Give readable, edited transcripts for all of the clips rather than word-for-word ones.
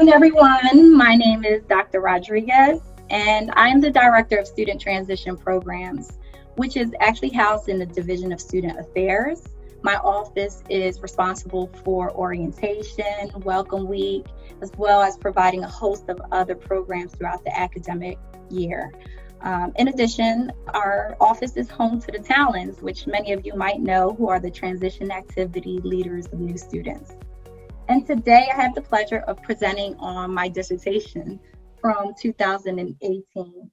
afternoon, everyone. My name is Dr. Rodriguez, and I'm the Director of Student Transition Programs, which is actually housed in the Division of Student Affairs. My office is responsible for orientation, welcome week, as well as providing a host of other programs throughout the academic year. In addition, our office is home to the Talons, which many of you might know, who are the transition activity leaders of new students. And today I have the pleasure of presenting on my dissertation from 2018,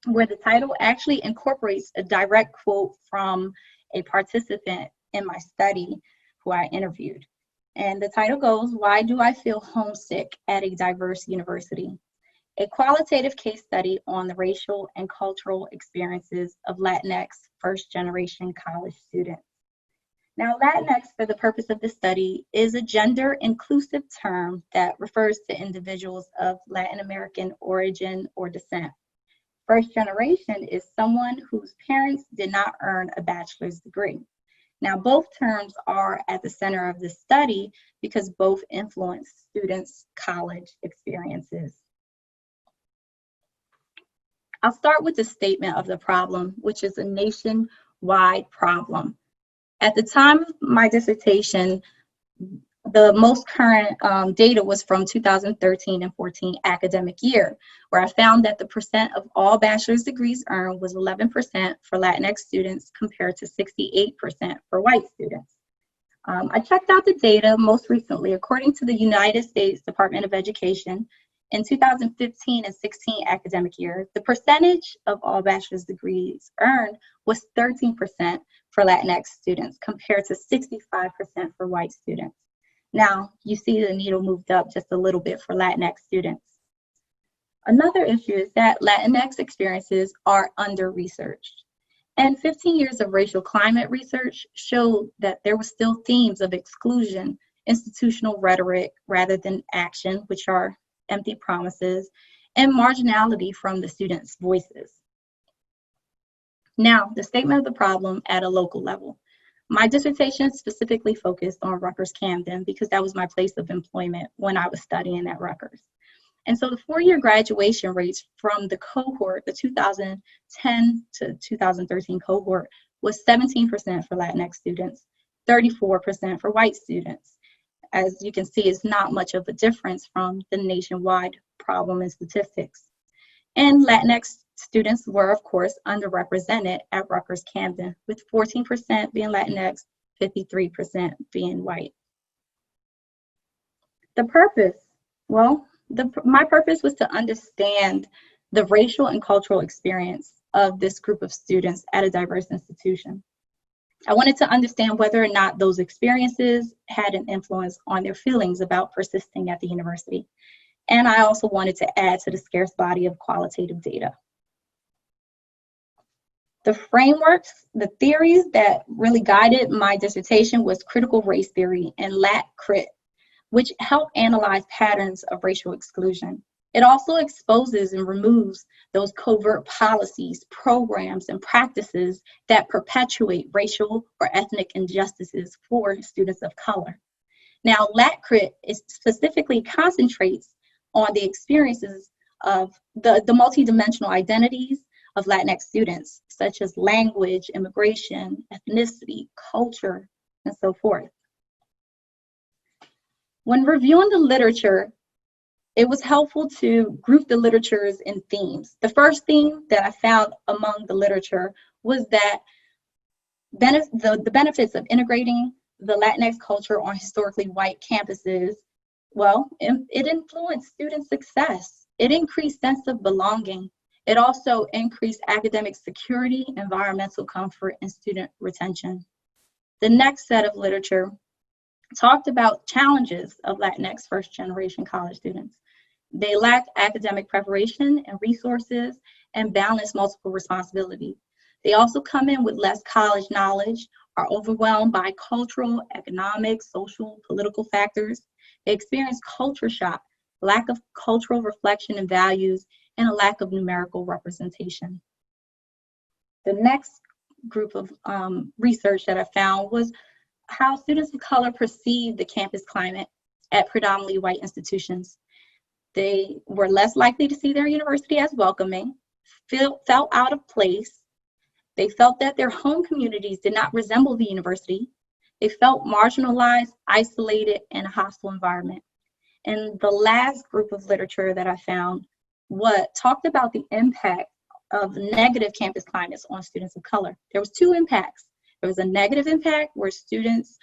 where the title actually incorporates a direct quote from a participant in my study who I interviewed. And the title goes, "Why Do I Feel Homesick at a Diverse University? A Qualitative Case Study on the Racial and Cultural Experiences of Latinx First-Generation College Students." Now, Latinx, for the purpose of this study, is a gender-inclusive term that refers to individuals of Latin American origin or descent. First generation is someone whose parents did not earn a bachelor's degree. Now, both terms are at the center of this study because both influence students' college experiences. I'll start with the statement of the problem, which is a nationwide problem. At the time of my dissertation, the most current data was from 2013 and 14 academic year, where I found that the percent of all bachelor's degrees earned was 11% for Latinx students compared to 68% for white students. I checked out the data most recently. According to the United States Department of Education, in 2015 and 16 academic year, the percentage of all bachelor's degrees earned was 13% for Latinx students compared to 65% for white students. Now, you see the needle moved up just a little bit for Latinx students. Another issue is that Latinx experiences are under-researched. And 15 years of racial climate research showed that there were still themes of exclusion, institutional rhetoric rather than action, which are empty promises, and marginality from the students' voices. Now, the statement of the problem at a local level. My dissertation specifically focused on Rutgers-Camden because that was my place of employment when I was studying at Rutgers. And so the four-year graduation rates from the cohort, the 2010 to 2013 cohort, was 17% for Latinx students, 34% for white students. As you can see, it's not much of a difference from the nationwide problem in statistics. And Latinx students were, of course, underrepresented at Rutgers-Camden, with 14% being Latinx, 53% being white. The purpose, well, my purpose was to understand the racial and cultural experience of this group of students at a diverse institution. I wanted to understand whether or not those experiences had an influence on their feelings about persisting at the university. And I also wanted to add to the scarce body of qualitative data. The frameworks, the theories that really guided my dissertation was critical race theory and Lat-Crit, which help analyze patterns of racial exclusion. It also exposes and removes those covert policies, programs, and practices that perpetuate racial or ethnic injustices for students of color. Now, Lat-Crit specifically concentrates on the experiences of the multidimensional identities of Latinx students, such as language, immigration, ethnicity, culture, and so forth. When reviewing the literature, it was helpful to group the literatures in themes. The first theme that I found among the literature was that the benefits of integrating the Latinx culture on historically white campuses, well, it influenced student success. It increased sense of belonging. It also increased academic security, environmental comfort, and student retention. The next set of literature talked about challenges of Latinx first-generation college students. They lacked academic preparation and resources and balance multiple responsibilities. They also come in with less college knowledge, are overwhelmed by cultural, economic, social, political factors. They experience culture shock, lack of cultural reflection and values, and a lack of numerical representation. The next group of research that I found was how students of color perceive the campus climate at predominantly white institutions. They were less likely to see their university as welcoming, felt out of place. They felt that their home communities did not resemble the university. They felt marginalized, isolated, in a hostile environment. And the last group of literature that I found talked about the impact of negative campus climates on students of color. There was two impacts. There was a negative impact where students,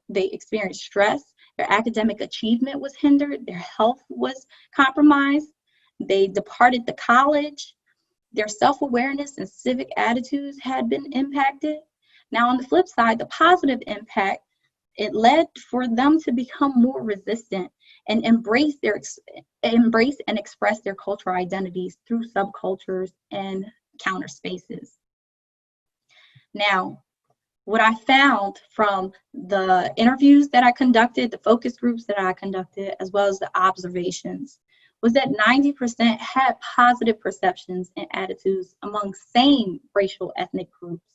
they experienced stress, their academic achievement was hindered, their health was compromised, they departed the college, their self-awareness and civic attitudes had been impacted. Now on the flip side, the positive impact, it led for them to become more resistant and embrace and express their cultural identities through subcultures and counter spaces. Now, what I found from the interviews that I conducted, the focus groups that I conducted, as well as the observations, was that 90% had positive perceptions and attitudes among same racial ethnic groups.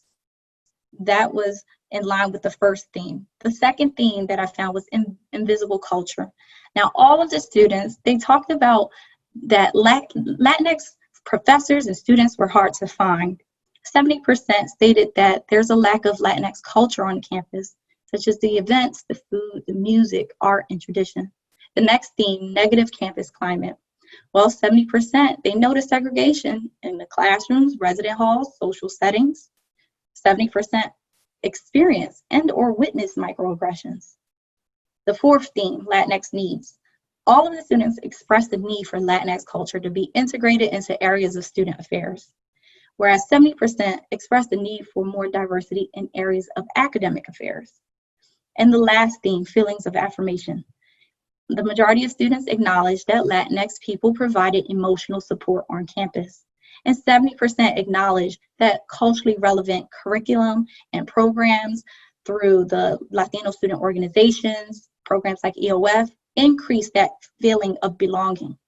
That was in line with the first theme. The second theme that I found was invisible culture. Now, all of the students, they talked about that Latinx professors and students were hard to find. 70% stated that there's a lack of Latinx culture on campus, such as the events, the food, the music, art, and tradition. The next theme, negative campus climate. Well, 70%, they noticed segregation in the classrooms, resident halls, social settings. 70% experience and or witness microaggressions. The fourth theme, Latinx needs. All of the students expressed the need for Latinx culture to be integrated into areas of student affairs, whereas 70% expressed the need for more diversity in areas of academic affairs. And the last theme, feelings of affirmation. The majority of students acknowledged that Latinx people provided emotional support on campus. And 70% acknowledge that culturally relevant curriculum and programs through the Latino student organizations, programs like EOF, increase that feeling of belonging.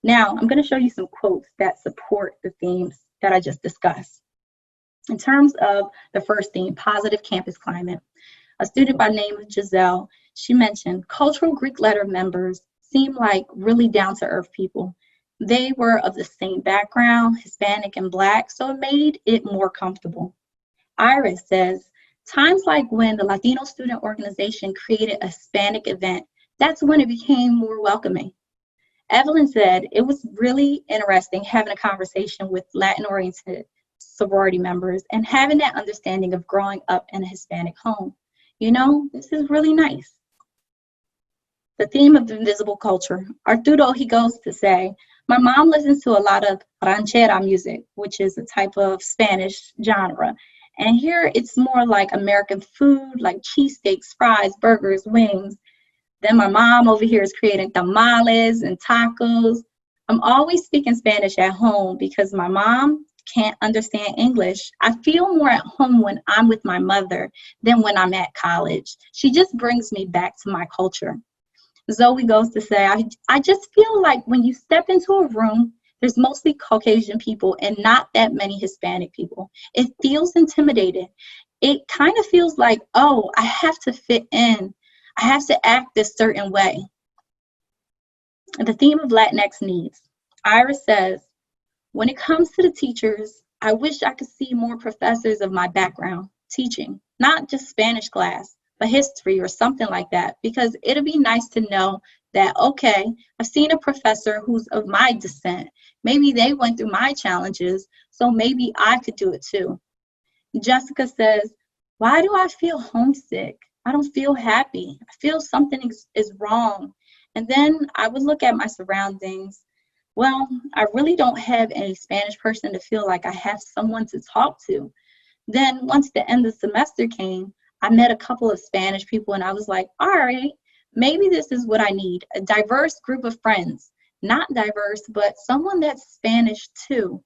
Now, I'm going to show you some quotes that support the themes that I just discussed. In terms of the first theme, positive campus climate, a student by the name of Giselle, she mentioned cultural Greek letter members seem like really down-to-earth people. They were of the same background, Hispanic and Black, so it made it more comfortable. Iris says, times like when the Latino student organization created a Hispanic event, that's when it became more welcoming. Evelyn said, it was really interesting having a conversation with Latin-oriented sorority members and having that understanding of growing up in a Hispanic home. You know, this is really nice. The theme of invisible culture. Arturo, he goes to say, my mom listens to a lot of ranchera music, which is a type of Spanish genre. And here it's more like American food, like cheesesteaks, fries, burgers, wings. Then my mom over here is creating tamales and tacos. I'm always speaking Spanish at home because my mom can't understand English. I feel more at home when I'm with my mother than when I'm at college. She just brings me back to my culture. Zoe goes to say, I just feel like when you step into a room, there's mostly Caucasian people and not that many Hispanic people. It feels intimidating. It kind of feels like, oh, I have to fit in. I have to act this certain way. The theme of Latinx needs. Iris says, when it comes to the teachers, I wish I could see more professors of my background teaching, not just Spanish class, but history or something like that, because it'll be nice to know that, okay, I've seen a professor who's of my descent. Maybe they went through my challenges, so maybe I could do it too. Jessica says, why do I feel homesick? I don't feel happy. I feel something is wrong. And then I would look at my surroundings. Well, I really don't have a Spanish person to feel like I have someone to talk to. Then once the end of the semester came, I met a couple of Spanish people and I was like, all right, maybe this is what I need, a diverse group of friends. Not diverse, but someone that's Spanish too.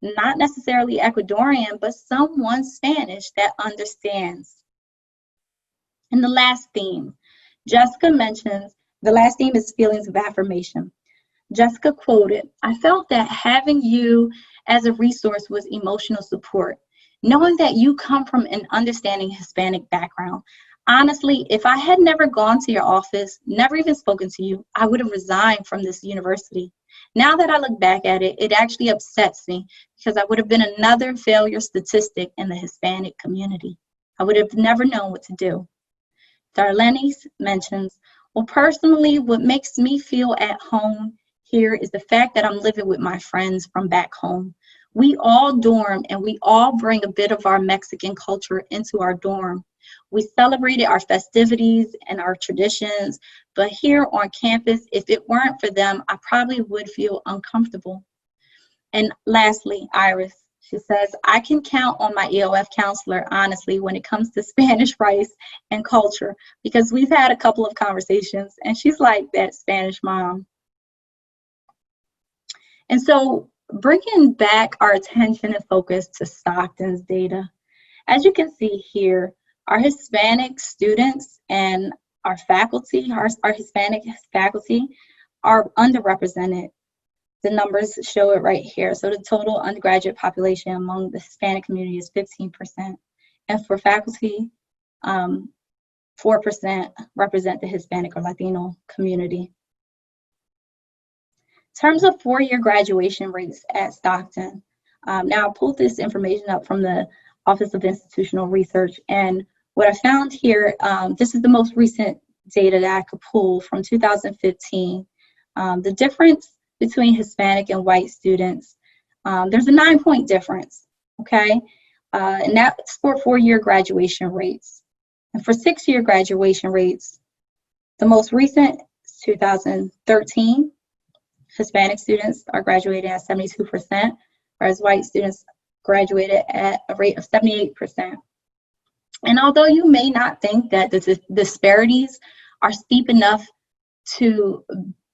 Not necessarily Ecuadorian, but someone Spanish that understands. And the last theme, Jessica mentions, the last theme is feelings of affirmation. Jessica quoted, I felt that having you as a resource was emotional support. Knowing that you come from an understanding Hispanic background, Honestly, if I had never gone to your office, never even spoken to you, I would have resigned from this university. Now that I look back at it, it actually upsets me because I would have been another failure statistic in the Hispanic community. I would have never known what to do. Darlene mentions, well, personally, what makes me feel at home here is the fact that I'm living with my friends from back home. We all dorm and we all bring a bit of our Mexican culture into our dorm. We celebrated our festivities and our traditions, but here on campus, if it weren't for them, I probably would feel uncomfortable. And lastly, Iris, she says, I can count on my EOF counselor, honestly, when it comes to Spanish rights and culture, because we've had a couple of conversations and she's like that Spanish mom. And so bringing back our attention and focus to Stockton's data, as you can see here, our Hispanic students and our faculty, our Hispanic faculty are underrepresented. The numbers show it right here. So the total undergraduate population among the Hispanic community is 15%. And for faculty, 4% represent the Hispanic or Latino community. In terms of four-year graduation rates at Stockton, now I pulled this information up from the Office of Institutional Research, and what I found here, this is the most recent data that I could pull from 2015. The difference between Hispanic and white students, there's a 9-point difference, okay? And that's for four-year graduation rates. And for six-year graduation rates, the most recent is 2013. Hispanic students are graduating at 72%, whereas white students graduated at a rate of 78%. And although you may not think that the disparities are steep enough to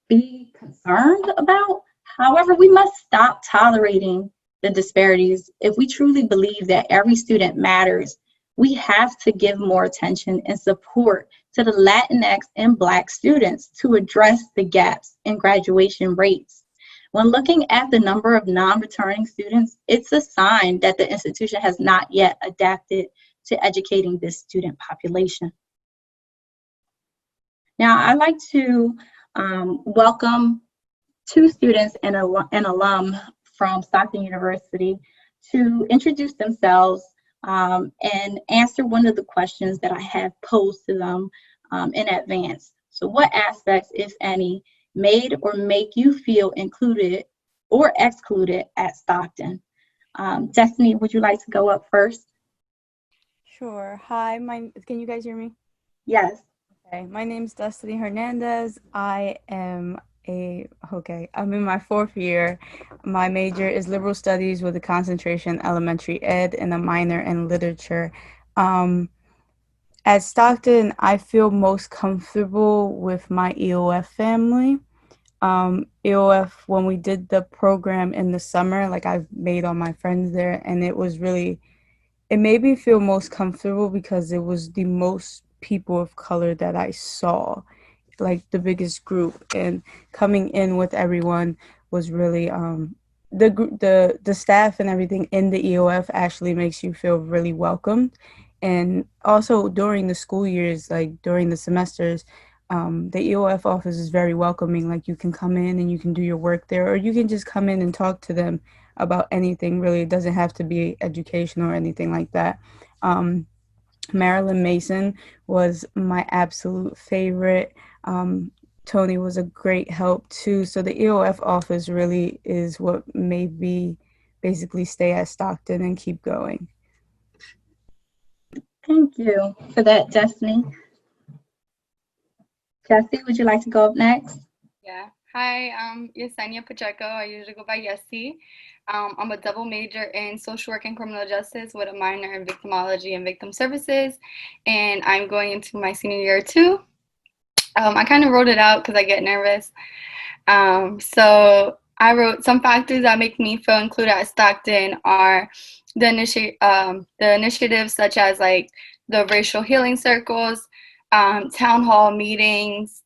be concerned about, however, we must stop tolerating the disparities. If we truly believe that every student matters, we have to give more attention and support to the Latinx and Black students to address the gaps in graduation rates. When looking at the number of non-returning students, it's a sign that the institution has not yet adapted to educating this student population. Now, I'd like to welcome two students and an alum from Stockton University to introduce themselves and answer one of the questions that I have posed to them in advance. So what aspects, if any, made or make you feel included or excluded at Stockton? Destiny, would you like to go up first? Sure. Hi, can you guys hear me? Yes. Okay, my name's Destiny Hernandez. I'm in my fourth year. My major is liberal studies with a concentration in elementary ed and a minor in literature. At Stockton, I feel most comfortable with my EOF family. EOF, when we did the program in the summer, like I've made all my friends there, and it made me feel most comfortable because it was the most people of color that I saw, like the biggest group, and coming in with everyone was really the staff and everything in the EOF actually makes you feel really welcomed. And also during the school years, like during the semesters, the EOF office is very welcoming. Like you can come in and you can do your work there, or you can just come in and talk to them about anything. Really, it doesn't have to be educational or anything like that. Marilyn Mason was my absolute favorite. Tony was a great help too. So the EOF office really is what made me basically stay at Stockton and keep going. Thank you for that, Destiny. Jessie, would you like to go up next? Yeah. Hi, I'm Yesenia Pacheco. I usually go by Yessie. I'm a double major in social work and criminal justice with a minor in victimology and victim services, and I'm going into my senior year too. I kind of wrote it out because I get nervous. So I wrote some factors that make me feel included at Stockton are the initiatives such as like the racial healing circles, town hall meetings,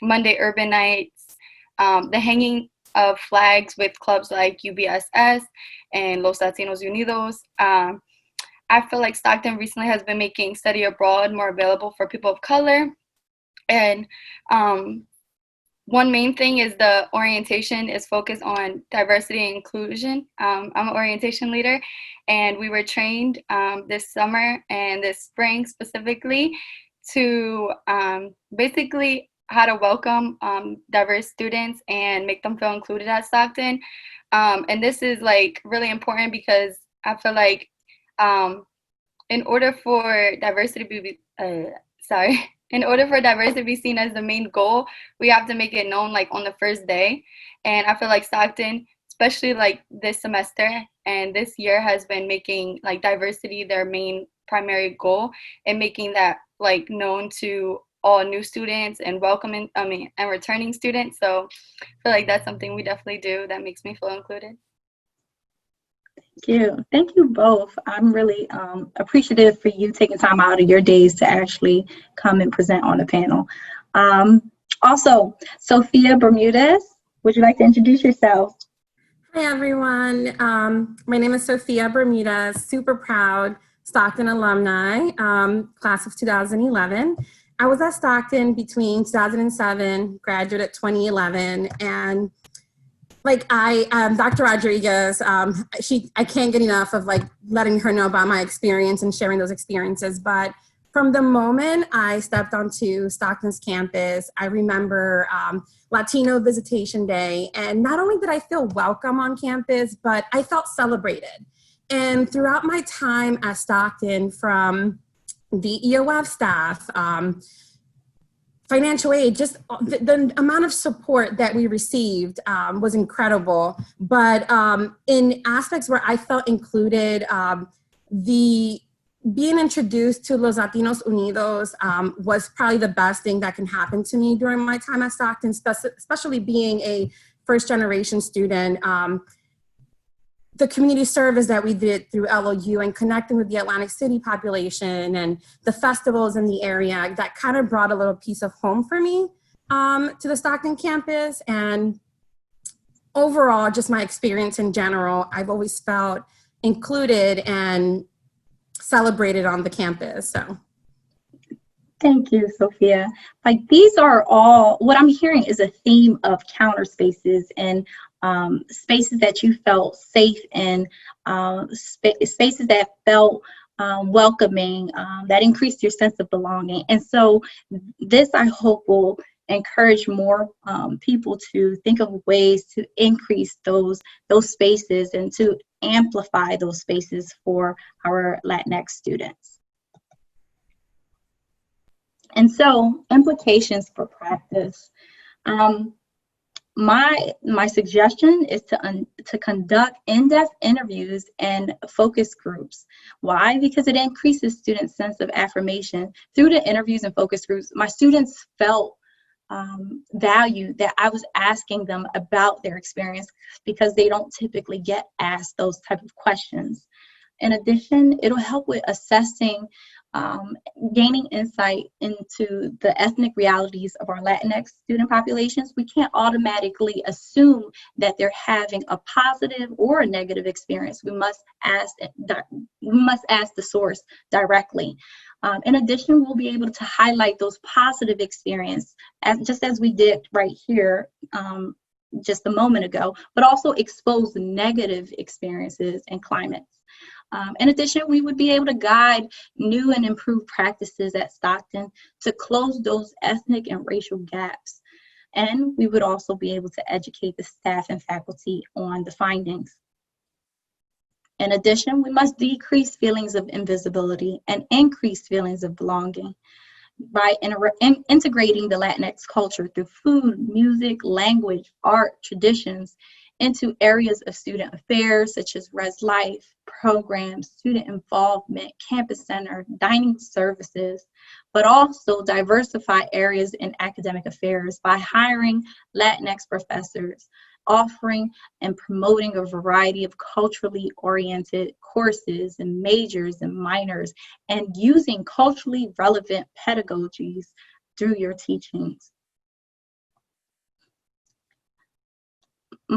Monday urban nights, the hanging of flags with clubs like UBSS and Los Latinos Unidos. I feel like Stockton recently has been making study abroad more available for people of color. And one main thing is the orientation is focused on diversity and inclusion. I'm an orientation leader, and we were trained this summer and this spring specifically to basically how to welcome diverse students and make them feel included at Stockton. And this is like really important because I feel like in order for diversity to be in order for diversity to be seen as the main goal, we have to make it known like on the first day. And I feel like Stockton, especially like this semester and this year, has been making like diversity their main primary goal and making that like known to all new students and welcoming, and returning students. So I feel like that's something we definitely do that makes me feel included. Thank you both. I'm really appreciative for you taking time out of your days to actually come and present on the panel. Also, Sophia Bermudez, would you like to introduce yourself? Hi, everyone. My name is Sophia Bermudez, super proud Stockton alumni, class of 2011. I was at Stockton between 2007, graduated 2011, and like Dr. Rodriguez, I can't get enough of like letting her know about my experience and sharing those experiences. But from the moment I stepped onto Stockton's campus, I remember Latino Visitation Day. And not only did I feel welcome on campus, but I felt celebrated. And throughout my time at Stockton, from the EOF staff, financial aid, just the amount of support that we received was incredible. But in aspects where I felt included, being introduced to Los Latinos Unidos was probably the best thing that can happen to me during my time at Stockton, especially being a first-generation student. The community service that we did through LOU and connecting with the Atlantic City population and the festivals in the area, that kind of brought a little piece of home for me to the Stockton campus. And overall, just my experience in general, I've always felt included and celebrated on the campus. So. Thank you, Sophia. Like, these are all, what I'm hearing is a theme of counter spaces and spaces that you felt safe in, spaces that felt welcoming, that increased your sense of belonging. And so this, I hope, will encourage more people to think of ways to increase those spaces and to amplify those spaces for our Latinx students. And so, implications for practice. My suggestion is to conduct in-depth interviews and focus groups. Why? Because it increases students' sense of affirmation. Through the interviews and focus groups, my students felt valued, that I was asking them about their experience, because they don't typically get asked those type of questions. In addition, it'll help with assessing, gaining insight into the ethnic realities of our Latinx student populations. We can't automatically assume that they're having a positive or a negative experience. We must ask the source directly. In addition, we'll be able to highlight those positive experiences, just as we did right here just a moment ago, but also expose the negative experiences and climates. In addition, we would be able to guide new and improved practices at Stockton to close those ethnic and racial gaps. And we would also be able to educate the staff and faculty on the findings. In addition, we must decrease feelings of invisibility and increase feelings of belonging by integrating the Latinx culture through food, music, language, art, traditions into areas of student affairs such as Res Life, programs, student involvement, campus center, dining services, but also diversify areas in academic affairs by hiring Latinx professors, offering and promoting a variety of culturally oriented courses and majors and minors, and using culturally relevant pedagogies through your teachings.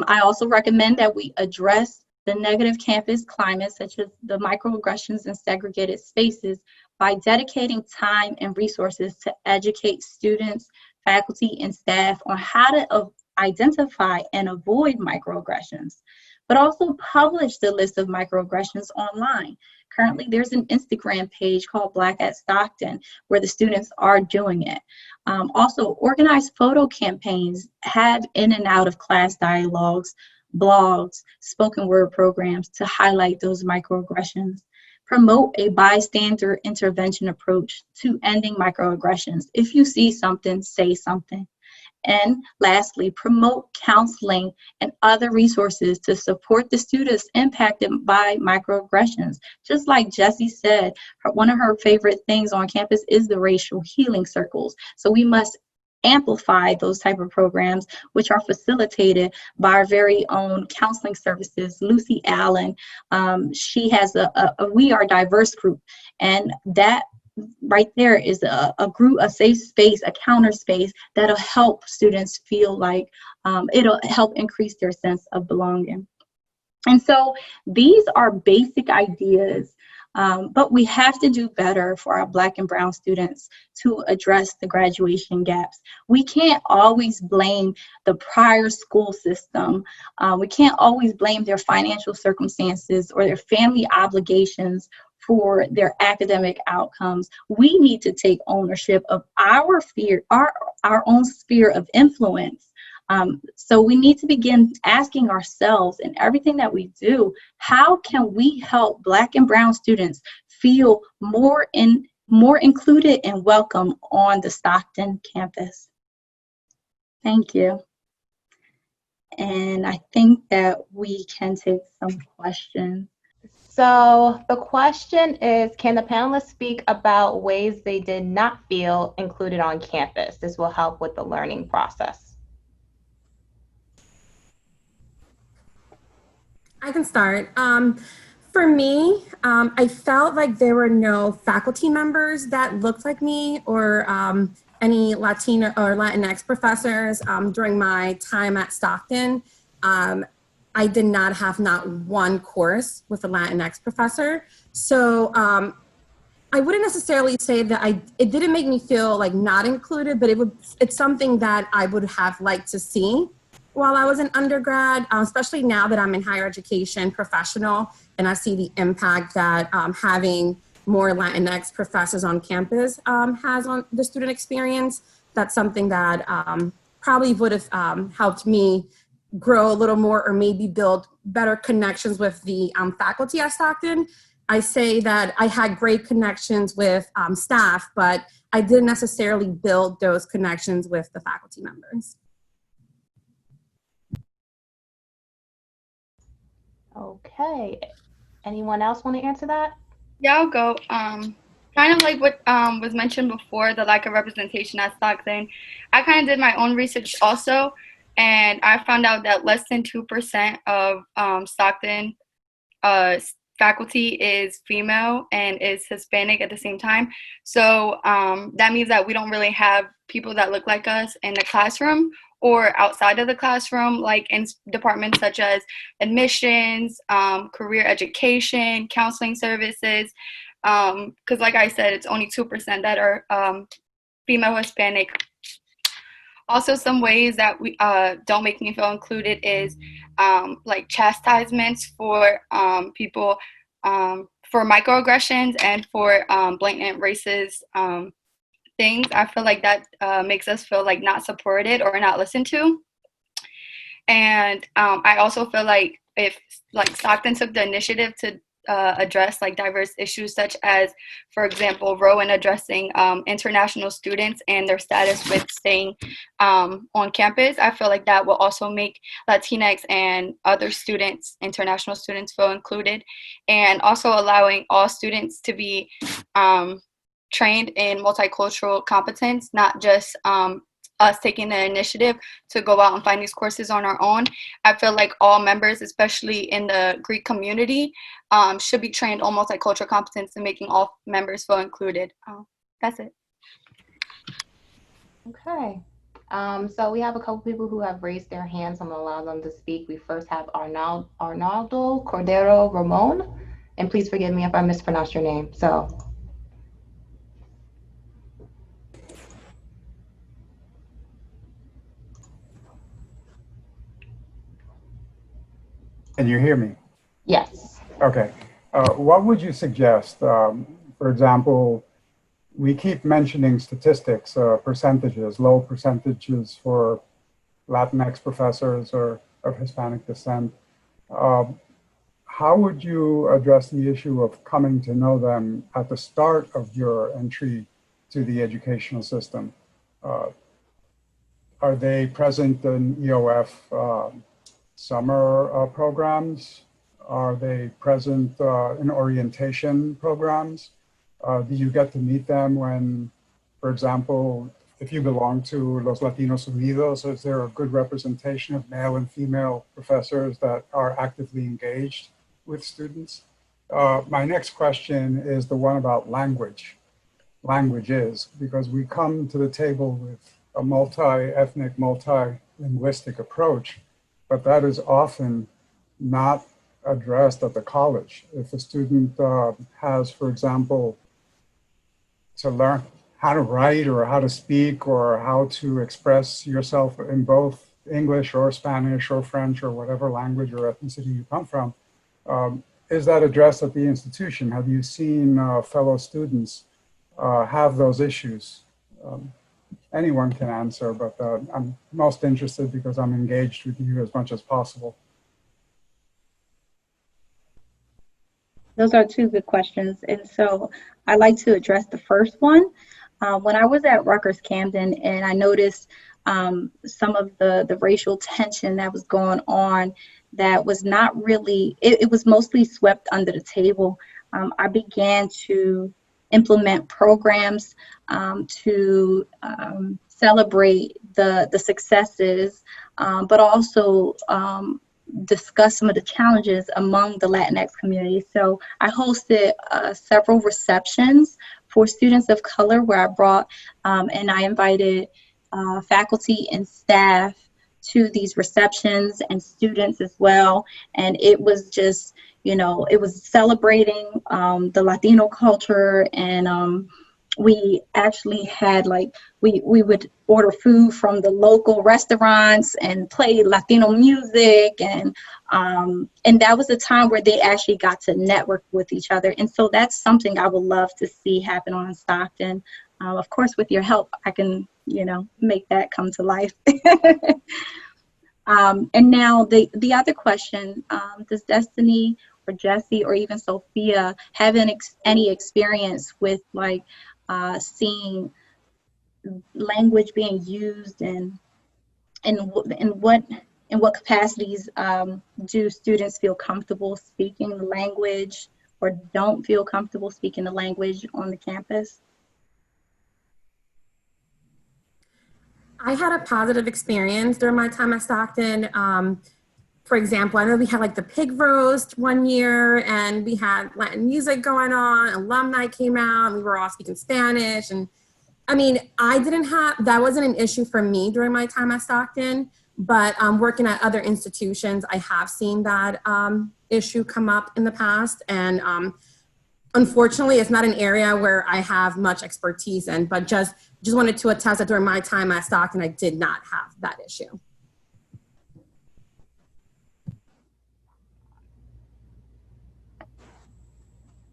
I also recommend that we address the negative campus climate, such as the microaggressions and segregated spaces, by dedicating time and resources to educate students, faculty, and staff on how to identify and avoid microaggressions, but also publish the list of microaggressions online. Currently, there's an Instagram page called Black at Stockton where the students are doing it. Also, organize photo campaigns, have in and out of class dialogues, blogs, spoken word programs to highlight those microaggressions. Promote a bystander intervention approach to ending microaggressions. If you see something, say something. And lastly, promote counseling and other resources to support the students impacted by microaggressions. Just like Jessie said, one of her favorite things on campus is the racial healing circles. So we must amplify those type of programs, which are facilitated by our very own counseling services. Lucy Allen, she has a We Are Diverse group, and that right there is a group, a safe space, a counter space that'll help students feel like it'll help increase their sense of belonging. And so these are basic ideas, but we have to do better for our Black and Brown students to address the graduation gaps. We can't always blame the prior school system. We can't always blame their financial circumstances or their family obligations for their academic outcomes. We need to take ownership of our own sphere of influence. So we need to begin asking ourselves in everything that we do, how can we help Black and Brown students feel more included and welcome on the Stockton campus? Thank you. And I think that we can take some questions. So the question is, can the panelists speak about ways they did not feel included on campus? This will help with the learning process. I can start. For me, I felt like there were no faculty members that looked like me or any Latino or Latinx professors during my time at Stockton. I did not have not one course with a Latinx professor. So I wouldn't necessarily say that it didn't make me feel like not included, but it's something that I would have liked to see while I was an undergrad, especially now that I'm in higher education professional and I see the impact that having more Latinx professors on campus has on the student experience. That's something that probably would have helped me grow a little more or maybe build better connections with the faculty at Stockton. I say that I had great connections with staff, but I didn't necessarily build those connections with the faculty members. Okay, anyone else want to answer that? Yeah, I'll go. Kind of like what was mentioned before, the lack of representation at Stockton. I kind of did my own research also, and I found out that less than 2% of Stockton faculty is female and is Hispanic at the same time. So that means that we don't really have people that look like us in the classroom or outside of the classroom, like in departments such as admissions, career education, counseling services. Because like I said, it's only 2% that are female Hispanic. Also, some ways that we don't make me feel included is like chastisements for people for microaggressions and for blatant racist things. I feel like that makes us feel like not supported or not listened to. And I also feel like if like Stockton took the initiative to address like diverse issues such as, for example, Rowan addressing international students and their status with staying on campus, I feel like that will also make Latinx and other students, international students, feel included, and also allowing all students to be trained in multicultural competence, not just us taking the initiative to go out and find these courses on our own. I feel like all members, especially in the Greek community, should be trained on multicultural competence and making all members feel included. That's it. Okay. So we have a couple people who have raised their hands. I'm gonna allow them to speak. We first have Arnaldo Cordero Ramon, and please forgive me if I mispronounce your name. So. Can you hear me? Yes. Okay. What would you suggest? For example, we keep mentioning statistics, percentages, low percentages for Latinx professors or of Hispanic descent. How would you address the issue of coming to know them at the start of your entry to the educational system? Are they present in EOF summer programs? Are they present in orientation programs? Do you get to meet them when, for example, if you belong to Los Latinos Unidos, is there a good representation of male and female professors that are actively engaged with students? My next question is the one about languages, because we come to the table with a multi-ethnic, multi-linguistic approach, but that is often not addressed at the college. If a student has, for example, to learn how to write or how to speak or how to express yourself in both English or Spanish or French or whatever language or ethnicity you come from, is that addressed at the institution? Have you seen fellow students have those issues? Anyone can answer, but I'm most interested because I'm engaged with you as much as possible. Those are two good questions. And so I'd like to address the first one. When I was at Rutgers Camden and I noticed some of the racial tension that was going on that was not really, it was mostly swept under the table. I began to implement programs to celebrate the successes, but also discuss some of the challenges among the Latinx community. So I hosted several receptions for students of color where I brought and I invited faculty and staff to these receptions and students as well. And it was just, you know, it was celebrating the Latino culture, and we actually had we would order food from the local restaurants and play Latino music, and that was a time where they actually got to network with each other. And so that's something I would love to see happen on Stockton. Of course, with your help, I can, you know, make that come to life. And now the other question, does Destiny or Jesse or even Sophia have any experience with seeing language being used, and in what capacities do students feel comfortable speaking the language or don't feel comfortable speaking the language on the campus? I had a positive experience during my time at Stockton. For example, I know we had the pig roast one year and we had Latin music going on, alumni came out, and we were all speaking Spanish. And I mean, that wasn't an issue for me during my time at Stockton, but working at other institutions, I have seen that issue come up in the past. And unfortunately, it's not an area where I have much expertise in, but just wanted to attest that during my time at Stockton, I did not have that issue.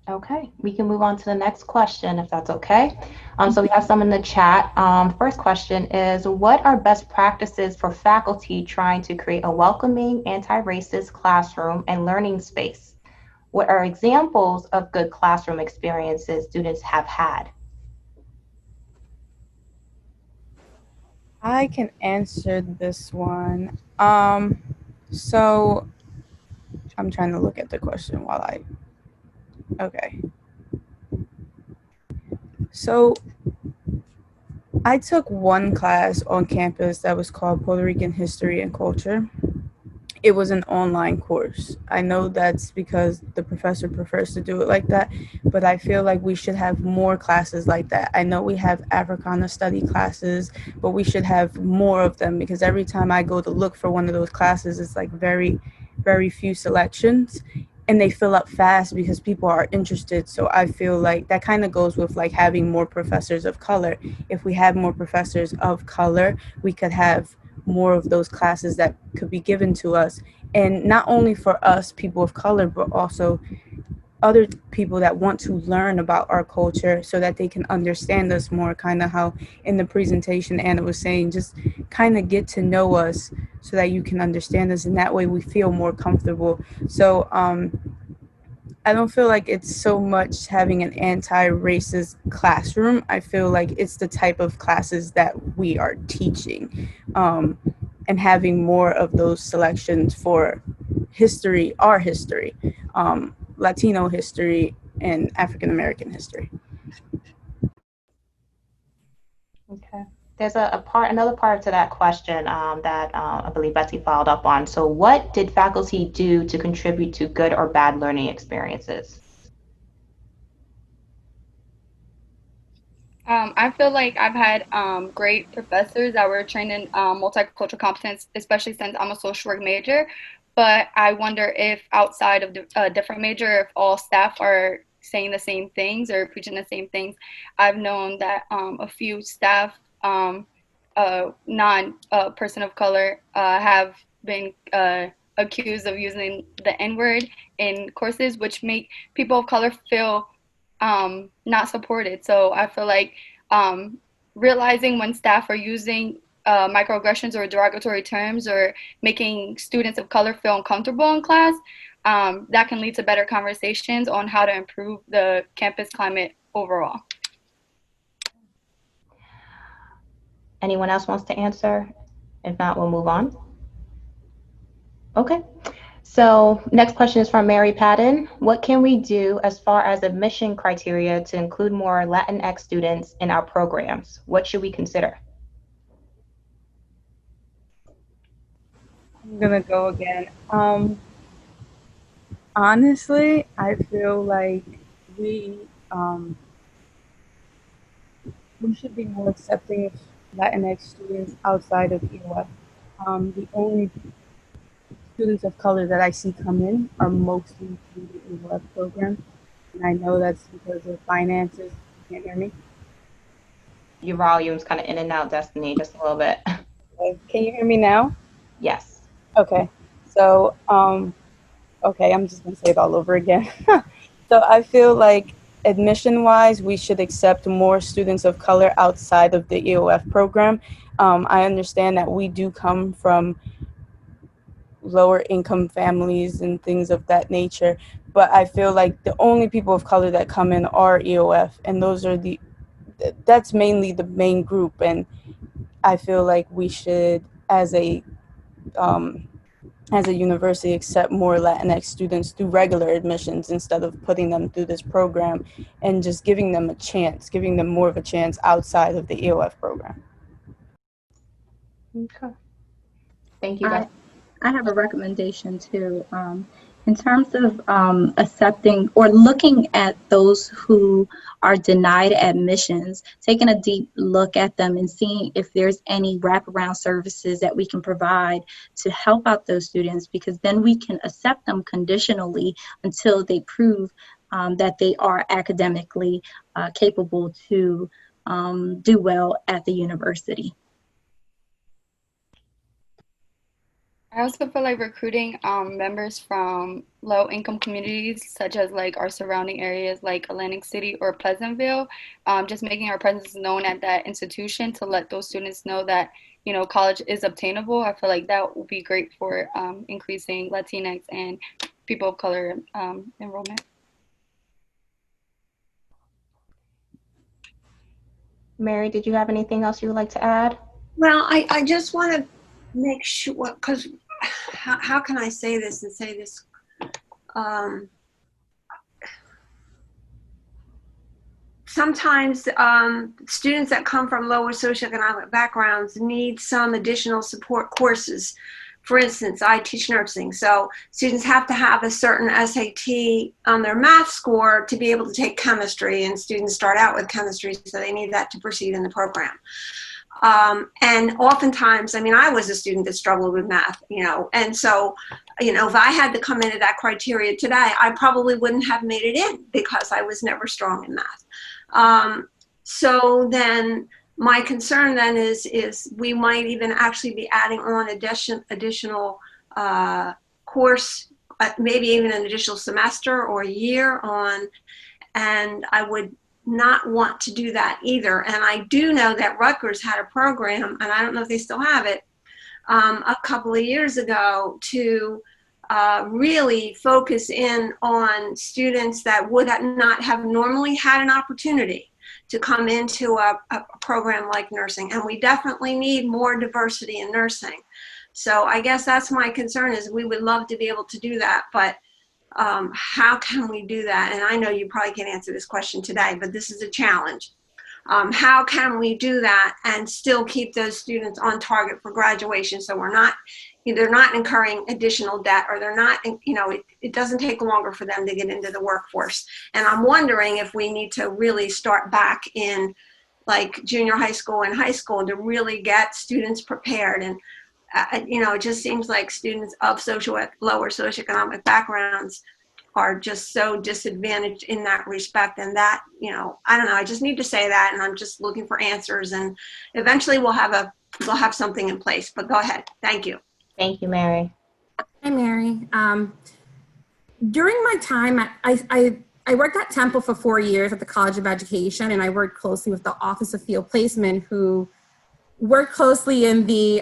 Okay, we can move on to the next question if that's okay. So we have some in the chat. First question is, what are best practices for faculty trying to create a welcoming, anti-racist classroom and learning space? What are examples of good classroom experiences students have had? I can answer this one. So I'm trying to look at the question okay. So I took one class on campus that was called Puerto Rican History and Culture. it was an online course. I know that's because the professor prefers to do it like that, but I feel like we should have more classes like that. I know we have Africana study classes, but we should have more of them, because every time I go to look for one of those classes, it's like very, very few selections, and they fill up fast because people are interested. So I feel like that kind of goes with like having more professors of color. If we had more professors of color, we could have more of those classes that could be given to us, and not only for us people of color, but also other people that want to learn about our culture so that they can understand us more, kind of how in the presentation Anna was saying, just kind of get to know us so that you can understand us, and that way we feel more comfortable. So I don't feel like it's so much having an anti-racist classroom. I feel like it's the type of classes that we are teaching, and having more of those selections for history, our history, Latino history, and African American history. Okay. There's another part to that question that I believe Betsy followed up on. So what did faculty do to contribute to good or bad learning experiences? I feel like I've had great professors that were trained in multicultural competence, especially since I'm a social work major. But I wonder if outside of the different major, if all staff are saying the same things or preaching the same things. I've known that a few staff, non-person of color, have been accused of using the N-word in courses, which make people of color feel not supported. So I feel like realizing when staff are using microaggressions or derogatory terms or making students of color feel uncomfortable in class, that can lead to better conversations on how to improve the campus climate overall. Anyone else wants to answer? If not, we'll move on. Okay. So next question is from Mary Patton. What can we do as far as admission criteria to include more Latinx students in our programs? What should we consider? I'm gonna go again. Honestly, I feel like we um, we should be more accepting of Latinx students outside of EOF. The only students of color that I see come in are mostly through the EOF program, and I know that's because of finances. You can't hear me? Your volume's kind of in and out, Destiny, just a little bit. Okay. Can you hear me now? Yes. Okay. So, okay, I'm just gonna say it all over again. So I feel like admission-wise, we should accept more students of color outside of the EOF program. I understand that we do come from lower income families and things of that nature, but I feel like the only people of color that come in are EOF, and that's mainly the main group. And I feel like we should, as a university, accept more Latinx students through regular admissions instead of putting them through this program, and just giving them more of a chance outside of the EOF program. Okay. Thank you, Destiny. I have a recommendation too. In terms of accepting or looking at those who are denied admissions, taking a deep look at them and seeing if there's any wraparound services that we can provide to help out those students, because then we can accept them conditionally until they prove that they are academically capable to do well at the university. I also feel like recruiting members from low-income communities, such as like our surrounding areas like Atlantic City or Pleasantville, just making our presence known at that institution to let those students know that, you know, college is obtainable. I feel like that will be great for increasing Latinx and people of color enrollment. Mary, did you have anything else you would like to add? Well, I just want to make sure, because how can I say this and say this? Sometimes students that come from lower socioeconomic backgrounds need some additional support courses for instance, I teach nursing, so students have to have a certain SAT on their math score to be able to take chemistry, and students start out with chemistry, so they need that to proceed in the program. And oftentimes, I mean, I was a student that struggled with math, and so, if I had to come into that criteria today, I probably wouldn't have made it in because I was never strong in math. So then my concern then is we might even actually be adding on additional course, maybe even an additional semester or year on, and I would not want to do that either. And I do know that Rutgers had a program, and I don't know if they still have it, a couple of years ago to really focus in on students that would not have normally had an opportunity to come into a program like nursing. And we definitely need more diversity in nursing. So I guess that's my concern, is we would love to be able to do that, but how can we do that? And I know you probably can't answer this question today, but this is a challenge. How can we do that and still keep those students on target for graduation, so they're not incurring additional debt, or they're not, it doesn't take longer for them to get into the workforce. And I'm wondering if we need to really start back in like junior high school and high school to really get students prepared. And it just seems like students of lower socioeconomic backgrounds are just so disadvantaged in that respect. And that, I don't know, I just need to say that, and I'm just looking for answers, and eventually we'll have something in place. But go ahead. Thank you. Thank you, Mary. Hi, Mary. During my time, I worked at Temple for 4 years at the College of Education, and I worked closely with the Office of Field Placement, who worked closely in the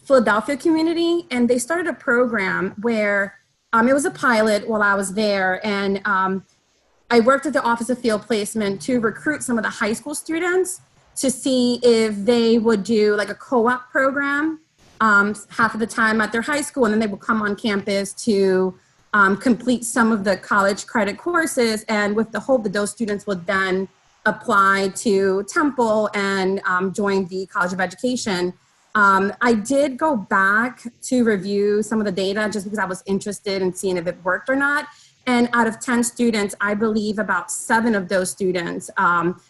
Philadelphia community, and they started a program where it was a pilot while I was there, and I worked at the Office of Field Placement to recruit some of the high school students to see if they would do like a co-op program half of the time at their high school, and then they would come on campus to complete some of the college credit courses, and with the hope that those students would then apply to Temple and join the College of Education. I did go back to review some of the data just because I was interested in seeing if it worked or not. And out of 10 students, I believe about 7 of those students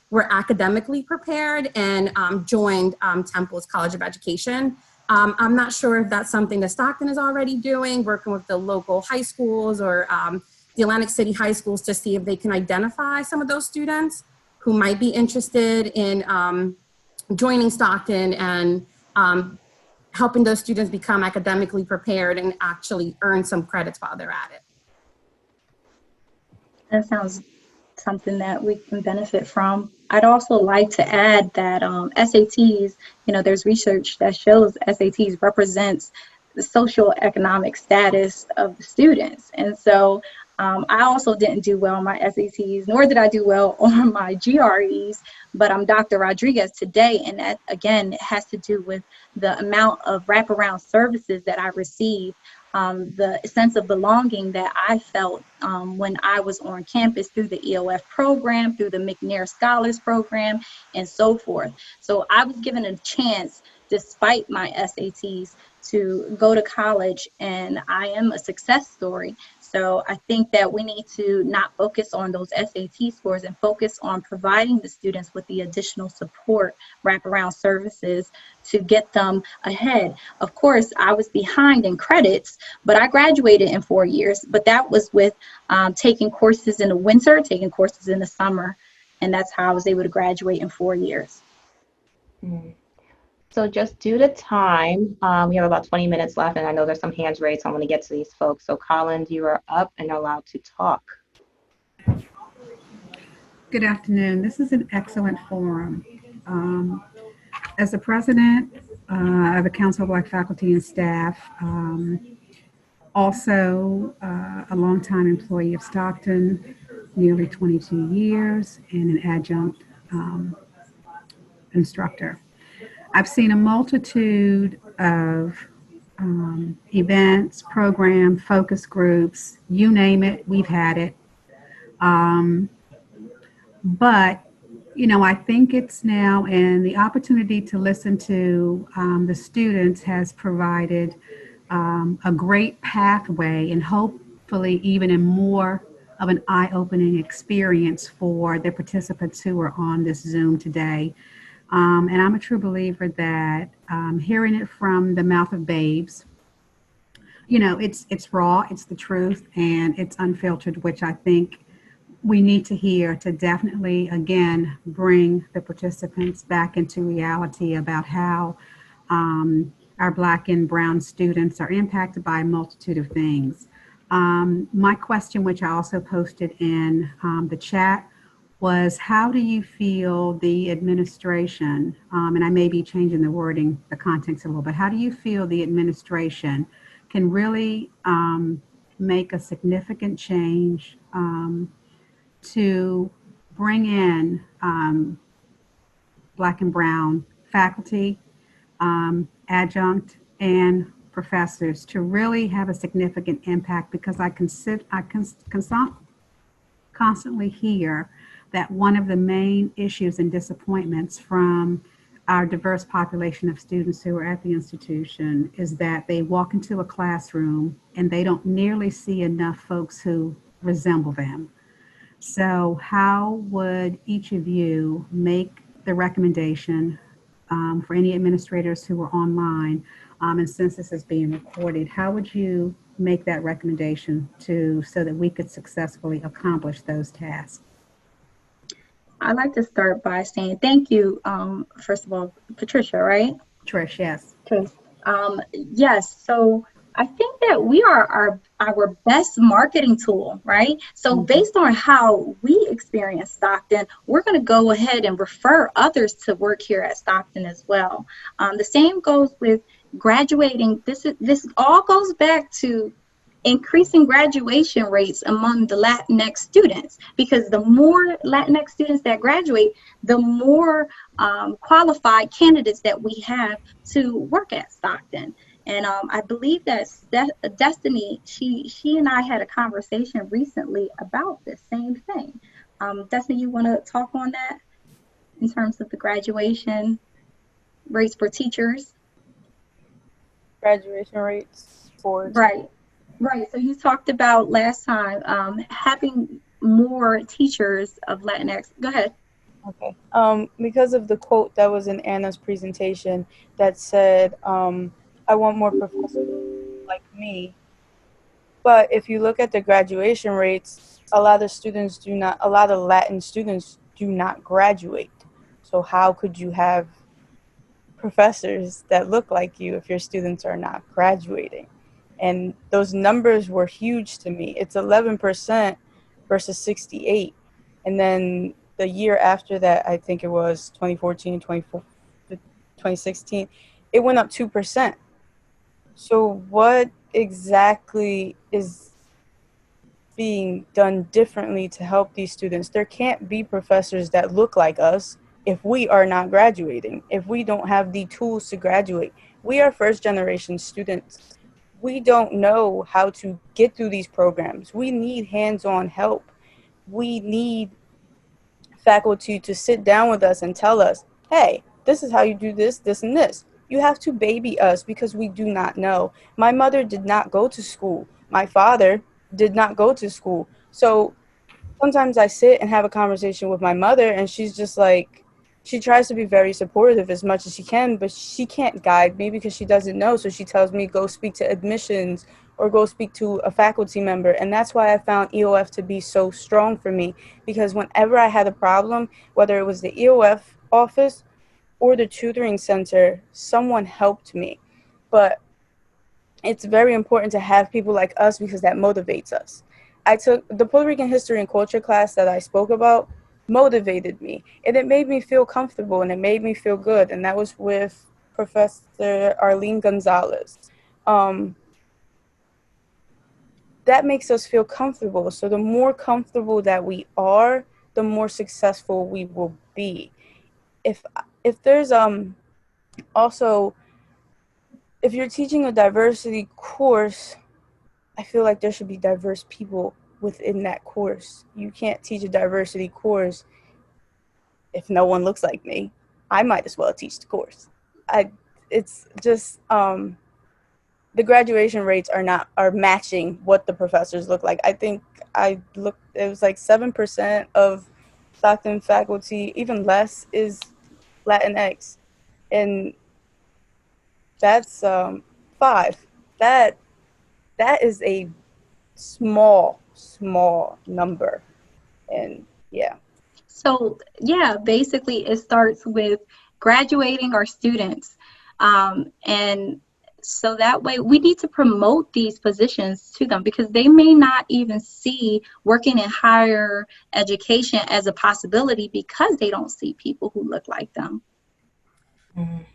were academically prepared and joined Temple's College of Education. I'm not sure if that's something that Stockton is already doing, working with the local high schools or the Atlantic City high schools to see if they can identify some of those students who might be interested in joining Stockton and helping those students become academically prepared and actually earn some credits while they're at it. That sounds something that we can benefit from. I'd also like to add that SATs, there's research that shows SATs represents the socioeconomic status of the students. And so I also didn't do well on my SATs, nor did I do well on my GREs, but I'm Dr. Rodriguez today, and that, again, has to do with the amount of wraparound services that I received, the sense of belonging that I felt when I was on campus through the EOF program, through the McNair Scholars Program, and so forth. So I was given a chance, despite my SATs, to go to college, and I am a success story. So I think that we need to not focus on those SAT scores and focus on providing the students with the additional support, wraparound services to get them ahead. Of course, I was behind in credits, but I graduated in 4 years. But that was with taking courses in the winter, taking courses in the summer, and that's how I was able to graduate in 4 years. So just due to time, we have about 20 minutes left, and I know there's some hands raised, so I'm going to get to these folks. So Collins, you are up and allowed to talk. Good afternoon. This is an excellent forum. As the president of the Council of Black Faculty and Staff, also a longtime employee of Stockton, nearly 22 years, and an adjunct instructor. I've seen a multitude of events, programs, focus groups, you name it, we've had it. But, I think it's now, and the opportunity to listen to the students has provided a great pathway and hopefully even a more of an eye-opening experience for the participants who are on this Zoom today. And I'm a true believer that hearing it from the mouth of babes, you know, it's raw, it's the truth, and it's unfiltered, which I think we need to hear to definitely, again, bring the participants back into reality about how our Black and Brown students are impacted by a multitude of things. My question, which I also posted in the chat, was how do you feel the administration, and I may be changing the wording, the context a little bit, how do you feel the administration can really make a significant change to bring in Black and Brown faculty, adjunct, and professors to really have a significant impact? Because I constantly hear that one of the main issues and disappointments from our diverse population of students who are at the institution is that they walk into a classroom and they don't nearly see enough folks who resemble them. So how would each of you make the recommendation for any administrators who are online, and since this is being recorded, how would you make that recommendation so that we could successfully accomplish those tasks? I'd like to start by saying thank you, first of all, Patricia, right? Trish, yes. Trish. Yes, so I think that we are our best marketing tool, right? So based on how we experience Stockton, we're going to go ahead and refer others to work here at Stockton as well. The same goes with graduating. This all goes back to increasing graduation rates among the Latinx students, because the more Latinx students that graduate, the more qualified candidates that we have to work at Stockton. And I believe that Destiny, she and I had a conversation recently about this same thing. Destiny, you want to talk on that in terms of the graduation rates for teachers? Graduation rates for Right. Right. So you talked about last time having more teachers of Latinx. Go ahead. Okay. Because of the quote that was in Anna's presentation that said, I want more professors like me. But if you look at the graduation rates, a lot of Latin students do not graduate. So how could you have professors that look like you if your students are not graduating? And those numbers were huge to me. It's 11% versus 68. And then the year after that, I think it was 2014, 2016, it went up 2%. So what exactly is being done differently to help these students? There can't be professors that look like us if we are not graduating, if we don't have the tools to graduate. We are first generation students. We don't know how to get through these programs. We need hands-on help. We need faculty to sit down with us and tell us, hey, this is how you do this, this, and this. You have to baby us because we do not know. My mother did not go to school. My father did not go to school. So sometimes I sit and have a conversation with my mother, and she's just like, she tries to be very supportive as much as she can, but she can't guide me because she doesn't know. So she tells me, go speak to admissions or go speak to a faculty member. And that's why I found EOF to be so strong for me, because whenever I had a problem, whether it was the EOF office or the tutoring center, someone helped me. But it's very important to have people like us because that motivates us. I took the Puerto Rican history and culture class that I spoke about, motivated me, and it made me feel comfortable and it made me feel good. And that was with Professor Arlene Gonzalez. That makes us feel comfortable. So the more comfortable that we are, the more successful we will be. If there's also, if you're teaching a diversity course, I feel like there should be diverse people within that course. You can't teach a diversity course if no one looks like me. I might as well teach the course. It's just the graduation rates are matching what the professors look like. I think it was like 7% of Stockton faculty, even less, is Latinx, and that's 5. That is a small number, and yeah. So yeah, basically it starts with graduating our students. And so that way we need to promote these positions to them, because they may not even see working in higher education as a possibility because they don't see people who look like them. Mhm.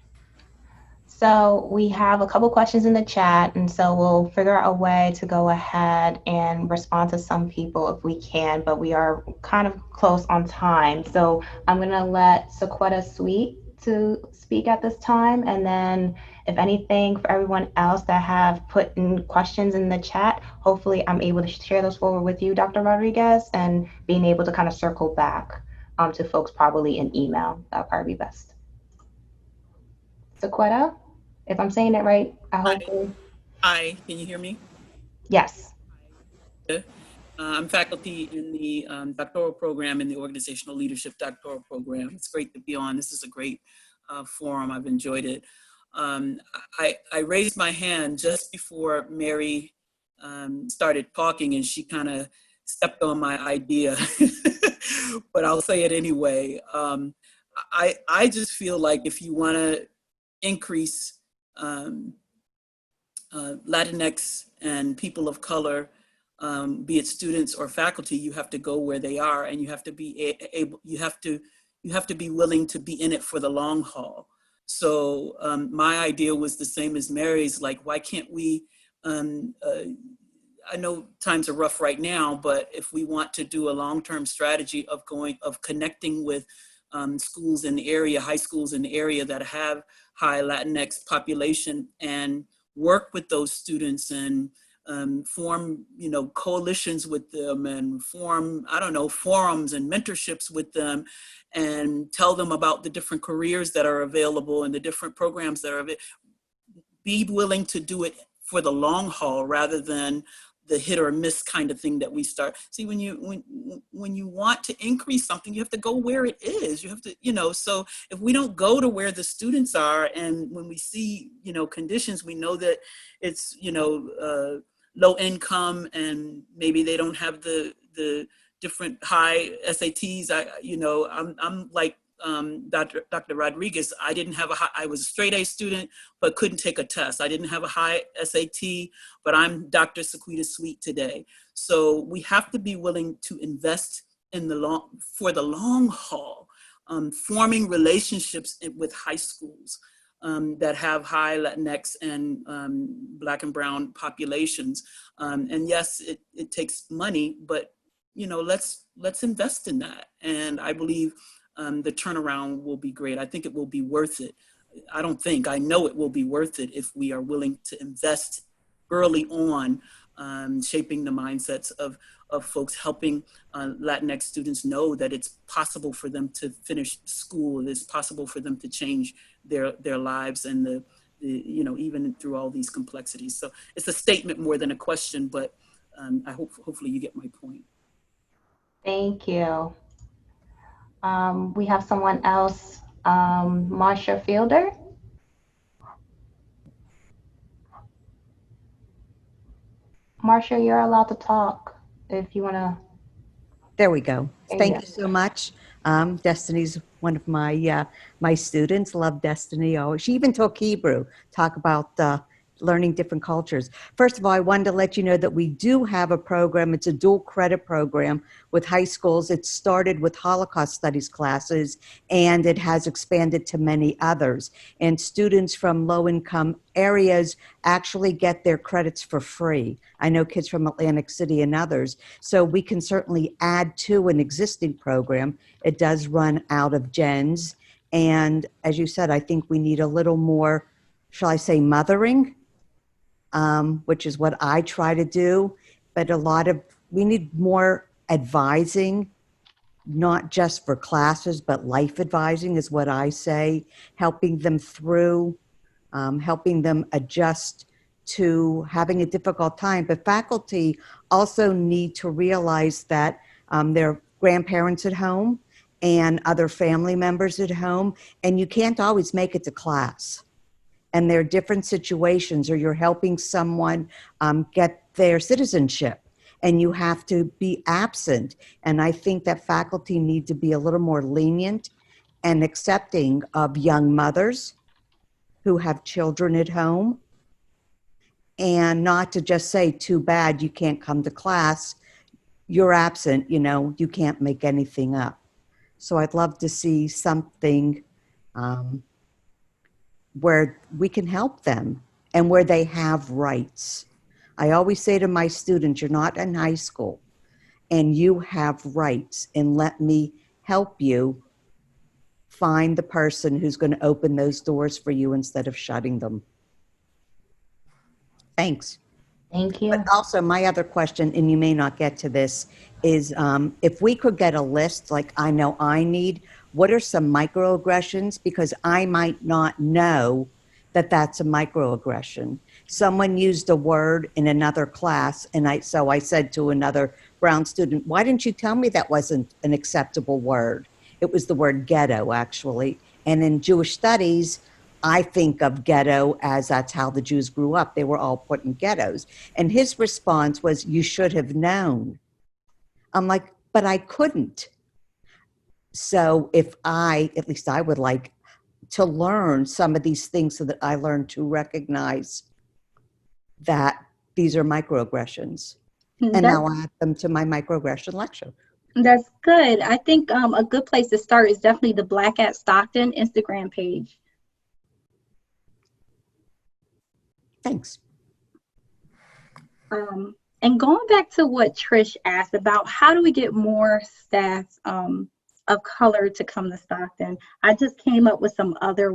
So we have a couple questions in the chat, and so we'll figure out a way to go ahead and respond to some people if we can, but we are kind of close on time. So I'm gonna let Sequetta Sweet to speak at this time, and then if anything for everyone else that have put in questions in the chat, hopefully I'm able to share those forward with you, Dr. Rodriguez, and being able to kind of circle back to folks probably in email. That'll probably be best. Sequetta? If I'm saying it right, I hope. Hi, can you hear me? Yes. I'm faculty in the doctoral program in the Organizational Leadership Doctoral Program. It's great to be on. This is a great forum. I've enjoyed it. I raised my hand just before Mary started talking, and she kind of stepped on my idea, but I'll say it anyway. I just feel like if you want to increase Latinx and people of color, be it students or faculty, you have to go where they are, and you have to be able, you have to be willing to be in it for the long haul. So my idea was the same as Mary's, like, why can't we, I know times are rough right now, but if we want to do a long-term strategy of connecting with schools in the area, high schools in the area that have high Latinx population, and work with those students and form, coalitions with them, and form, forums and mentorships with them, and tell them about the different careers that are available and the different programs that are available. Be willing to do it for the long haul rather than the hit or miss kind of thing that we start. See, when you want to increase something, you have to go where it is. You have to, so if we don't go to where the students are, and when we see, conditions, we know that it's, low income, and maybe they don't have the different high SATs. I'm like Dr. Rodriguez. I was a straight A student, but couldn't take a test. I didn't have a high SAT, but I'm Dr. Sequetta Sweet today. So we have to be willing to invest for the long haul, forming relationships with high schools that have high Latinx and Black and brown populations. And yes, it takes money, but let's invest in that. And I believe the turnaround will be great. I think it will be worth it. I know it will be worth it if we are willing to invest early on, shaping the mindsets of folks, helping Latinx students know that it's possible for them to finish school. It's possible for them to change their lives, and the even through all these complexities. So it's a statement more than a question, but hopefully you get my point. Thank you. We have someone else, Marsha Fielder. Marsha, you're allowed to talk if you want to. There we go. Thank you so much. Destiny's one of my students. Love Destiny. Oh, she even took Hebrew. Talk about learning different cultures. First of all, I wanted to let you know that we do have a program. It's a dual credit program with high schools. It started with Holocaust studies classes, and it has expanded to many others. And students from low-income areas actually get their credits for free. I know kids from Atlantic City and others. So we can certainly add to an existing program. It does run out of gens. And as you said, I think we need a little more, shall I say, mothering, which is what I try to do. But we need more advising, not just for classes, but life advising is what I say, helping them through, helping them adjust to having a difficult time, but faculty also need to realize that there are grandparents at home and other family members at home, and you can't always make it to class. And there are different situations, or you're helping someone get their citizenship, and you have to be absent. And I think that faculty need to be a little more lenient and accepting of young mothers who have children at home, and not to just say, too bad you can't come to class, you're absent, you know, you can't make anything up. So I'd love to see something where we can help them and where they have rights. I always say to my students, you're not in high school and you have rights, and let me help you find the person who's going to open those doors for you instead of shutting them. Thanks. Thank you. But also my other question, and you may not get to this, is if we could get a list, like I know I need, what are some microaggressions? Because I might not know that that's a microaggression. Someone used a word in another class, and so I said to another Brown student, why didn't you tell me that wasn't an acceptable word? It was the word ghetto, actually. And in Jewish studies, I think of ghetto as that's how the Jews grew up. They were all put in ghettos. And his response was, you should have known. I'm like, but I couldn't. So if at least I would like to learn some of these things so that I learn to recognize that these are microaggressions. And now I'll add them to my microaggression lecture. That's good. I think a good place to start is definitely the Black at Stockton Instagram page. Thanks. And going back to what Trish asked about how do we get more staff of color to come to Stockton, I just came up with some other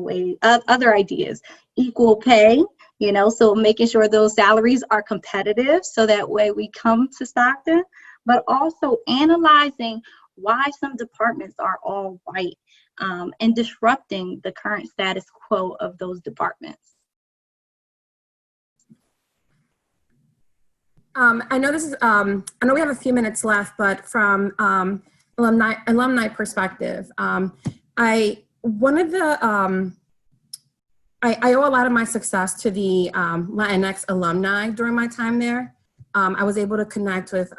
ideas. Equal pay, you know, so making sure those salaries are competitive so that way we come to Stockton, but also analyzing why some departments are all white and disrupting the current status quo of those departments. I know this is, I know we have a few minutes left, but from alumni perspective, I owe a lot of my success to the Latinx alumni during my time there. I was able to connect with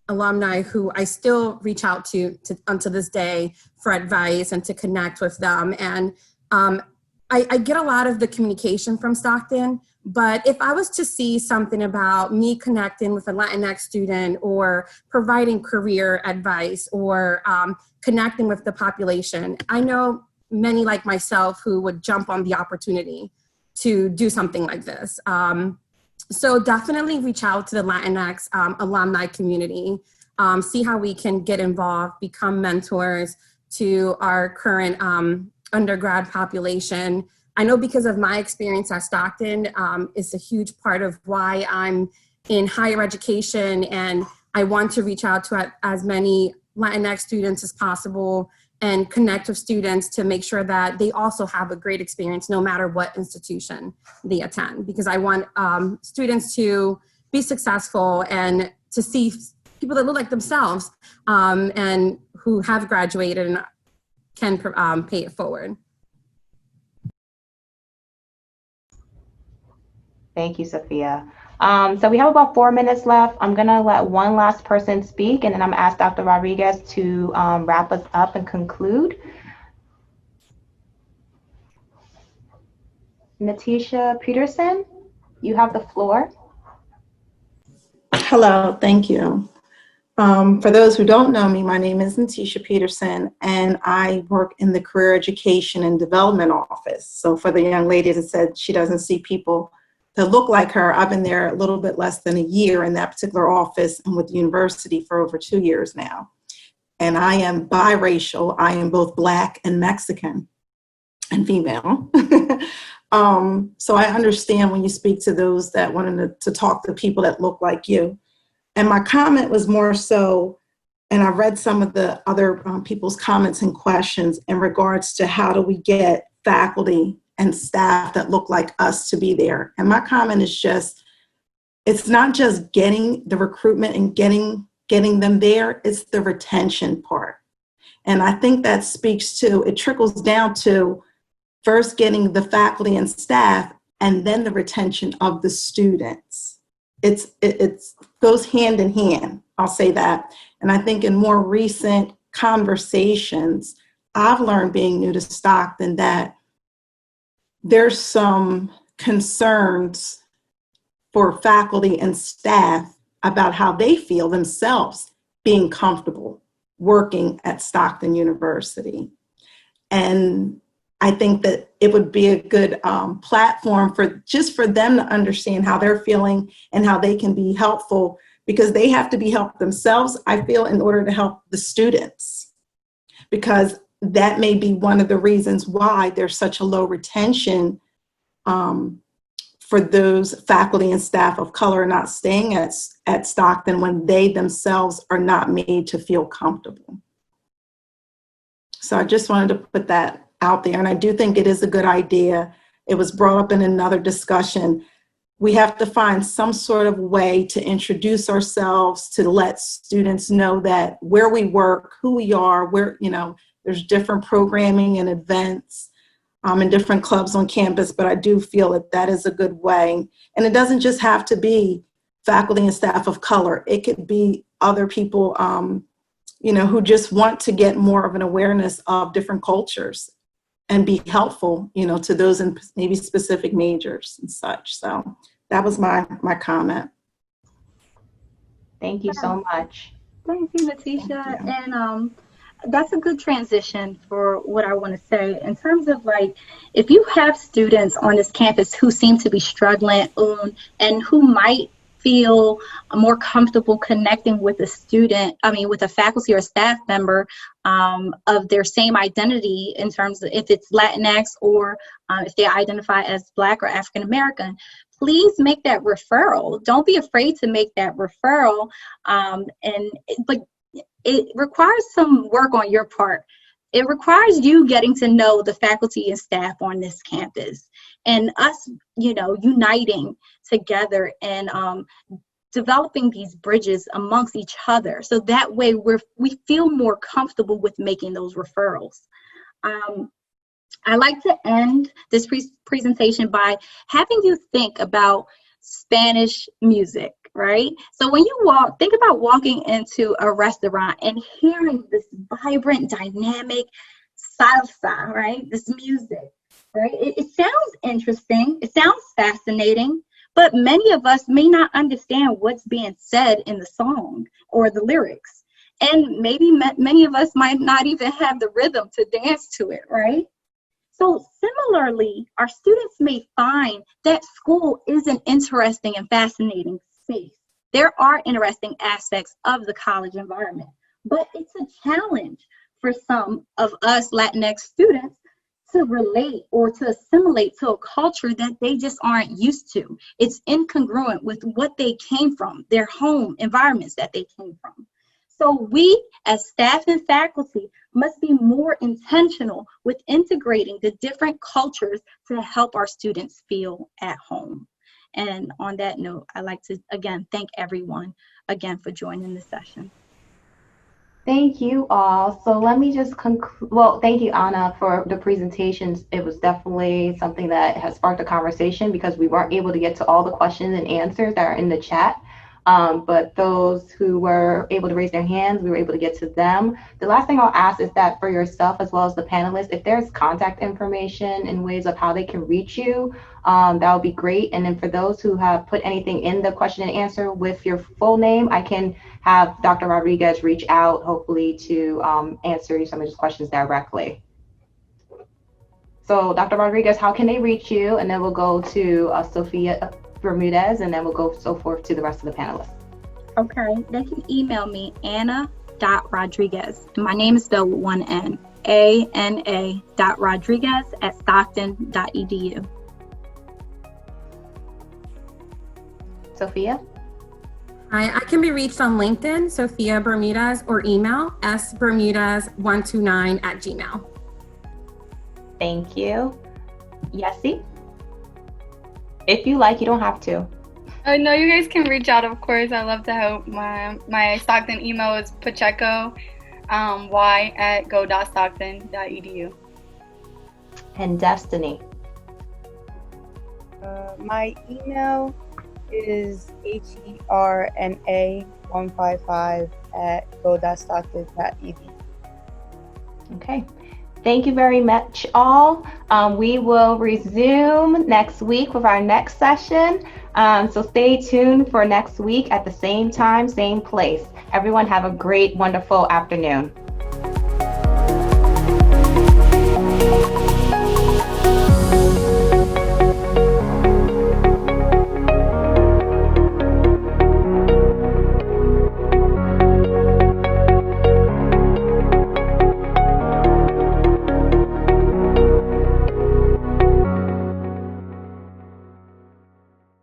alumni who I still reach out to this day for advice and to connect with them. And I get a lot of the communication from Stockton, but if I was to see something about me connecting with a Latinx student or providing career advice or connecting with the population, I know many like myself who would jump on the opportunity to do something like this. So definitely reach out to the Latinx alumni community, see how we can get involved, become mentors to our current undergrad population. I know because of my experience at Stockton, it's a huge part of why I'm in higher education, and I want to reach out to as many Latinx students as possible and connect with students to make sure that they also have a great experience no matter what institution they attend, because I want students to be successful and to see people that look like themselves and who have graduated and can pay it forward. Thank you, Sophia. So we have about 4 minutes left. I'm gonna let one last person speak, and then I'm gonna ask Dr. Rodriguez to wrap us up and conclude. Natisha Peterson, you have the floor. Hello, thank you. For those who don't know me, my name is Natisha Peterson, and I work in the Career Education and Development Office. So for the young lady that said she doesn't see people that look like her, I've been there a little bit less than a year in that particular office and with the university for over 2 years now. And I am biracial. I am both Black and Mexican and female. So I understand when you speak to those that wanted to talk to people that look like you. And my comment was more so, and I read some of the other people's comments and questions in regards to how do we get faculty and staff that look like us to be there. And my comment is just, it's not just getting the recruitment and getting them there, it's the retention part. And I think that speaks to, it trickles down to first getting the faculty and staff and then the retention of the students. It goes hand in hand, I'll say that. And I think in more recent conversations, I've learned being new to Stockton that there's some concerns for faculty and staff about how they feel themselves being comfortable working at Stockton University. And I think that it would be a good platform for them to understand how they're feeling and how they can be helpful, because they have to be helped themselves, I feel, in order to help the students. Because that may be one of the reasons why there's such a low retention for those faculty and staff of color not staying at Stockton when they themselves are not made to feel comfortable. So I just wanted to put that out there. And I do think it is a good idea. It was brought up in another discussion. We have to find some sort of way to introduce ourselves, to let students know that where we work, who we are, where, there's different programming and events and different clubs on campus, but I do feel that that is a good way. And it doesn't just have to be faculty and staff of color. It could be other people, who just want to get more of an awareness of different cultures and be helpful, to those in maybe specific majors and such. So that was my comment. Thank you so much. Thank you, Letitia. And that's a good transition for what I want to say in terms of, like, if you have students on this campus who seem to be struggling and who might feel more comfortable connecting with with a faculty or staff member of their same identity, in terms of if it's Latinx or if they identify as Black or African American, please make that referral. Don't be afraid to make that referral. But it requires some work on your part. It requires you getting to know the faculty and staff on this campus, and us, uniting together and developing these bridges amongst each other. So that way we feel more comfortable with making those referrals. I like to end this presentation by having you think about Spanish music, right? So when you think about walking into a restaurant and hearing this vibrant, dynamic salsa, right? This music, right? It sounds interesting. It sounds fascinating, but many of us may not understand what's being said in the song or the lyrics. And maybe many of us might not even have the rhythm to dance to it, right? So similarly, our students may find that school is an interesting and fascinating space. There are interesting aspects of the college environment, but it's a challenge for some of us Latinx students to relate or to assimilate to a culture that they just aren't used to. It's incongruent with what they came from, their home environments that they came from. So we, as staff and faculty, must be more intentional with integrating the different cultures to help our students feel at home. And on that note, I'd like to, again, thank everyone again for joining the session. Thank you all. So let me just conclude. Well, thank you, Anna, for the presentations. It was definitely something that has sparked a conversation because we weren't able to get to all the questions and answers that are in the chat. But those who were able to raise their hands, we were able to get to them. The last thing I'll ask is that for yourself as well as the panelists, if there's contact information and ways of how they can reach you, that would be great. And then for those who have put anything in the question and answer with your full name, I can have Dr. Rodriguez reach out, hopefully, to answer some of these questions directly. So Dr. Rodriguez, how can they reach you? And then we'll go to Sophia Bermudez, and then we'll go so forth to the rest of the panelists. Okay, they can email me, Anna.Rodriguez. My name is spelled with one N, ANA.Rodriguez@stockton.edu. Sophia? I can be reached on LinkedIn, Sophia Bermudez, or email sbermudez129@gmail.com. Thank you. Yessie? If you like, you don't have to. No, you guys can reach out, of course. I love to help. My Stockton email is Pacheco, y@go.stockton.edu. And Destiny? My email is herna155@go.stockton.edu. Okay. Thank you very much, all. We will resume next week with our next session. So stay tuned for next week at the same time, same place. Everyone have a great, wonderful afternoon.